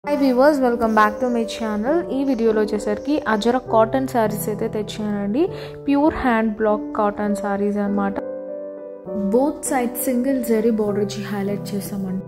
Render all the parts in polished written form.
Hi viewers, welcome back to my channel. ఈ వీడియోలో వచ్చేసరికి అజరక్ కాటన్ సారీస్ అయితే తెచ్చానండి. Pure hand block cotton saris అన్నమాట. Both side single zari border ఇచ్చి హైలైట్ చేసామండి.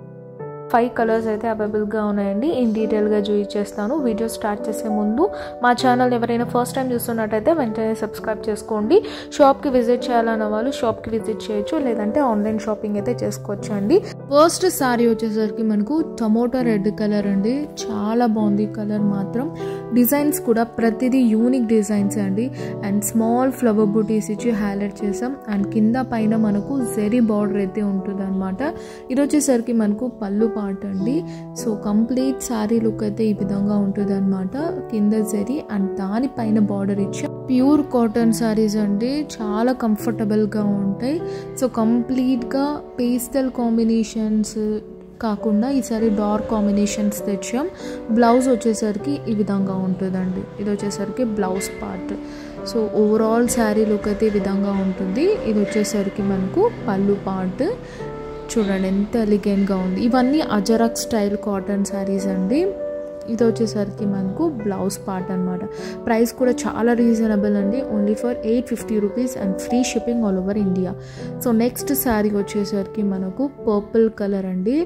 5 కలర్స్ అయితే అవైలబుల్ గా ఉన్నాయండి. ఇన్ డీటెయిల్ గా చూపించేస్తాను. వీడియో స్టార్ట్ చేసే ముందు మా ఛానల్ ఎవరైనా ఫస్ట్ టైం చూస్తున్నట్టయితే వెంటనే సబ్స్క్రైబ్ చేసుకోండి. షాప్ కి విజిట్ చేయాలన్న వాళ్ళు షాప్ కి విజిట్ చేయొచ్చు, లేదంటే ఆన్లైన్ షాపింగ్ అయితే చేసుకోవచ్చు అండి. ఫస్ట్ సారీ వచ్చేసరికి మనకు టమోటా రెడ్ కలర్ అండి. చాలా బాగుంది కలర్ మాత్రం. డిజైన్స్ కూడా ప్రతిదీ యూనిక్ డిజైన్స్ అండి. అండ్ స్మాల్ ఫ్లవర్ బూటీస్ ఇచ్చి హైలైట్ చేసాం. అండ్ కింద పైన మనకు జరీ బార్డర్ అయితే ఉంటుంది అనమాట. ఇది వచ్చేసరికి మనకు పళ్ళు పార్ట్ అండి. సో కంప్లీట్ సారీ లుక్ అయితే ఈ విధంగా ఉంటుంది అనమాట. కింద జరీ అండ్ దానిపైన బార్డర్ ఇచ్చి ప్యూర్ కాటన్ సారీస్ అండి. చాలా కంఫర్టబుల్గా ఉంటాయి. సో కంప్లీట్గా పేస్టల్ కాంబినేషన్స్ కాకుండా ఈసారి డార్క్ కాంబినేషన్స్ తెచ్చాం. బ్లౌజ్ వచ్చేసరికి ఈ విధంగా ఉంటుందండి. ఇది వచ్చేసరికి blouse part. So overall sari look అయితే ఈ విధంగా ఉంటుంది. ఇది వచ్చేసరికి మనకు పళ్ళు పార్ట్. చూడండి ఎంత ఎలిగెంట్గా ఉంది. ఇవన్నీ అజరక్ స్టైల్ కాటన్ శారీస్ అండి. ఇది వచ్చేసరికి మనకు బ్లౌజ్ పార్ట్ అనమాట. ప్రైస్ కూడా చాలా రీజనబుల్ అండి. Only for 850 rupees and free shipping all over India. So next sari వచ్చేసరికి మనకు పర్పుల్ కలర్ అండి.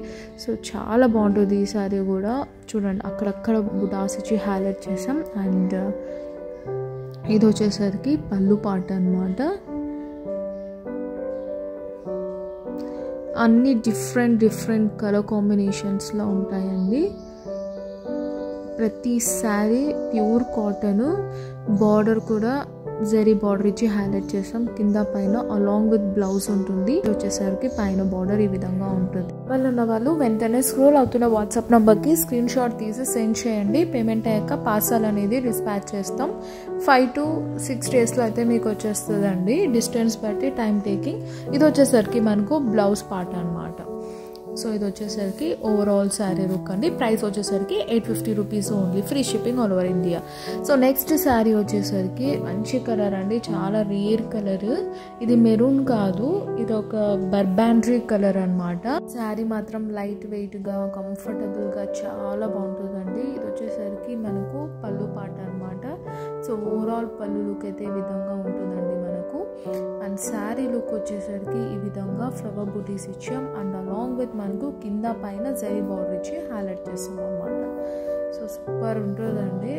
సో చాలా బాగుంటుంది ఈ శారీ కూడా. చూడండి అక్కడక్కడ బుటాస్ ఇచ్చి హైలైట్ చేసాం. అండ్ ఇది వచ్చేసరికి పళ్ళు పార్ట్ అనమాట. అన్ని డిఫరెంట్ కలర్ కాంబినేషన్స్లో ఉంటాయండి. ప్రతి శారీ ప్యూర్ కాటన్. బార్డర్ కూడా జరీ బార్డర్ ఇచ్చి హైలైట్ చేసాం. కింద పైన అలాంగ్ విత్ బ్లౌజ్ ఉంటుంది. వచ్చేసరికి పైన బార్డర్ ఈ విధంగా ఉంటుంది. ఉన్న వాళ్ళు వెంటనే స్క్రోల్ అవుతున్న వాట్సాప్ నంబర్కి స్క్రీన్ షాట్ తీసి సెండ్ చేయండి. పేమెంట్ అయ్యాక పార్సల్ అనేది డిస్పాచ్ చేస్తాం. 5 to 6 డేస్లో అయితే మీకు వచ్చేస్తుందండి. డిస్టెన్స్ బట్టి టైం టేకింగ్. ఇది వచ్చేసరికి మనకు బ్లౌజ్ పార్ట్ అనమాట. సో ఇది వచ్చేసరికి ఓవరాల్ శారీ లుక్ అండి. ప్రైస్ వచ్చేసరికి 850 rupees only, free shipping all over India. So next sari వచ్చేసరికి మంచి కలర్ అండి. చాలా రేర్ కలర్. ఇది మెరూన్ కాదు, ఇది ఒక బర్బాండ్రీ కలర్ అనమాట. శారీ మాత్రం లైట్ వెయిట్గా కంఫర్టబుల్గా చాలా బాగుంటుందండి. ఇది వచ్చేసరికి మనకు పళ్ళు పాట అనమాట. సో ఓవరాల్ పళ్ళు లుక్ అయితే ఈ విధంగా ఉంటుందండి మనకు. అండ్ శారీ లుక్ వచ్చేసరికి ఈ విధంగా ఫ్లవర్ బూటీస్ ఇచ్చాం. అండ్ అలాంగ్ విత్ మనకు కింద పైన జరీ బార్డర్ ఇచ్చి హైలైట్ చేస్తాం అనమాట. సో సూపర్ ఉంటుందండి.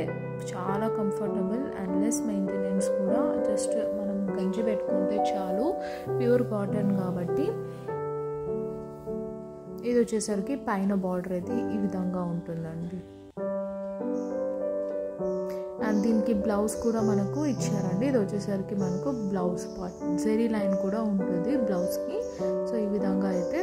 చాలా కంఫర్టబుల్ అండ్ లెస్ మెయింటెనెన్స్ కూడా. జస్ట్ మనం గంజి పెట్టుకుంటే చాలు. ప్యూర్ కాటన్ కాబట్టి. ఇది వచ్చేసరికి పైన బార్డర్ అయితే ఈ విధంగా ఉంటుందండి. అండ్ దీనికి బ్లౌజ్ కూడా మనకు ఇచ్చారండి. ఇది వచ్చేసరికి మనకు బ్లౌజ్ పార్ట్. జరీ లైన్ కూడా ఉంటుంది బ్లౌజ్కి. సో ఈ విధంగా అయితే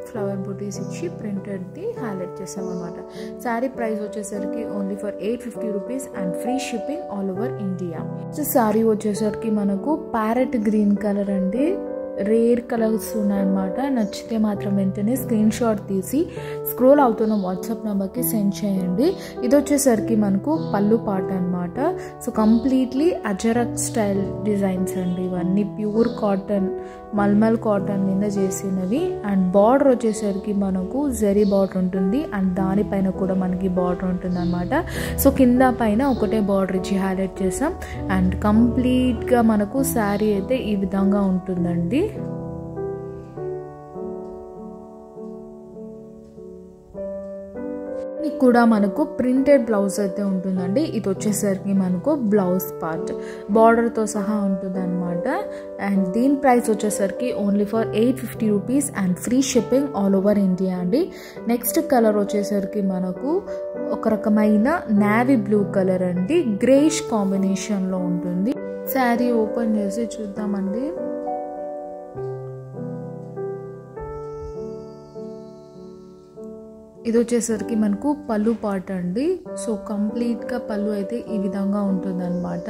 ఫ్లవర్ బూటీస్ ఇచ్చి ప్రింటెడ్ది హైలైట్ చేసాం అనమాట. శారీ ప్రైస్ వచ్చేసరికి only for 850 rupees and free shipping all over India. Sari వచ్చేసరికి మనకు ప్యారెట్ గ్రీన్ కలర్ అండి. రేర్ కలర్స్ ఉన్నాయన్నమాట. నచ్చితే మాత్రం వెంటనే స్క్రీన్ షాట్ తీసి స్క్రోల్ అవుతున్న వాట్సాప్ నెంబర్కి సెండ్ చేయండి. ఇది వచ్చేసరికి మనకు పళ్ళు పాట అనమాట. So completely ajrakh style designs అండి. ఇవన్నీ ప్యూర్ కాటన్, మల్మల్ కాటన్ మీద చేసినవి. అండ్ బార్డర్ వచ్చేసరికి మనకు జరీ బార్డర్ ఉంటుంది. అండ్ దానిపైన కూడా మనకి బార్డర్ ఉంటుంది అనమాట. సో కింద పైన ఒకటే బార్డర్ ఇచ్చి హైలైట్ చేసాం. అండ్ కంప్లీట్గా మనకు శారీ అయితే ఈ విధంగా ఉంటుందండి. కూడా మనకు ప్రింటెడ్ బ్లౌజ్ అయితే ఉంటుందండి. ఇది వచ్చేసరికి మనకు బ్లౌజ్ పార్ట్ బార్డర్తో సహా ఉంటుంది అనమాట. అండ్ దీని ప్రైస్ వచ్చేసరికి only for 850 rupees and free shipping all over India అండి. నెక్స్ట్ కలర్ వచ్చేసరికి మనకు ఒక రకమైన నావీ బ్లూ కలర్ అండి. గ్రేష్ కాంబినేషన్లో ఉంటుంది. శారీ ఓపెన్ చేసి చూద్దామండి. ఇది వచ్చేసరికి మనకు పళ్ళు పార్ట్ అండి. సో కంప్లీట్గా పళ్ళు అయితే ఈ విధంగా ఉంటుంది అనమాట.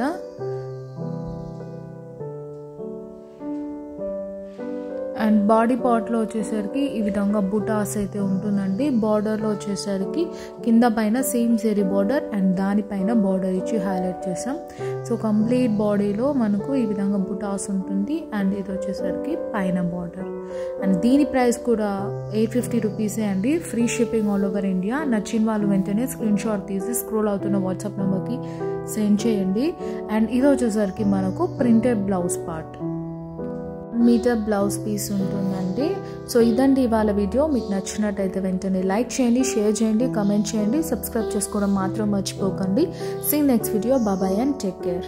అండ్ బాడీ పార్ట్లో వచ్చేసరికి ఈ విధంగా బుటాస్ అయితే ఉంటుందండి. బార్డర్లో వచ్చేసరికి కింద పైన సేమ్ జరీ బార్డర్ అండ్ దానిపైన బార్డర్ ఇచ్చి హైలైట్ చేసాం. సో కంప్లీట్ బాడీలో మనకు ఈ విధంగా బుటాస్ ఉంటుంది. అండ్ ఇది వచ్చేసరికి పైన బార్డర్. అండ్ దీని ప్రైస్ కూడా 850 రూపీసే అండి. Free shipping all over India. నచ్చిన వాళ్ళు వెంటనే స్క్రీన్ షాట్ తీసి స్క్రోల్ అవుతున్న వాట్సాప్ నెంబర్కి సెండ్ చేయండి. అండ్ ఇది వచ్చేసరికి మనకు printed blouse part, meter blouse piece ఉంటుందండి. సో ఇదండి ఇవాళ వీడియో. మీకు నచ్చినట్టయితే వెంటనే లైక్ చేయండి, షేర్ చేయండి, కమెంట్ చేయండి, సబ్స్క్రైబ్ చేసుకోవడం మాత్రం మర్చిపోకండి. See next video. Bye and take care.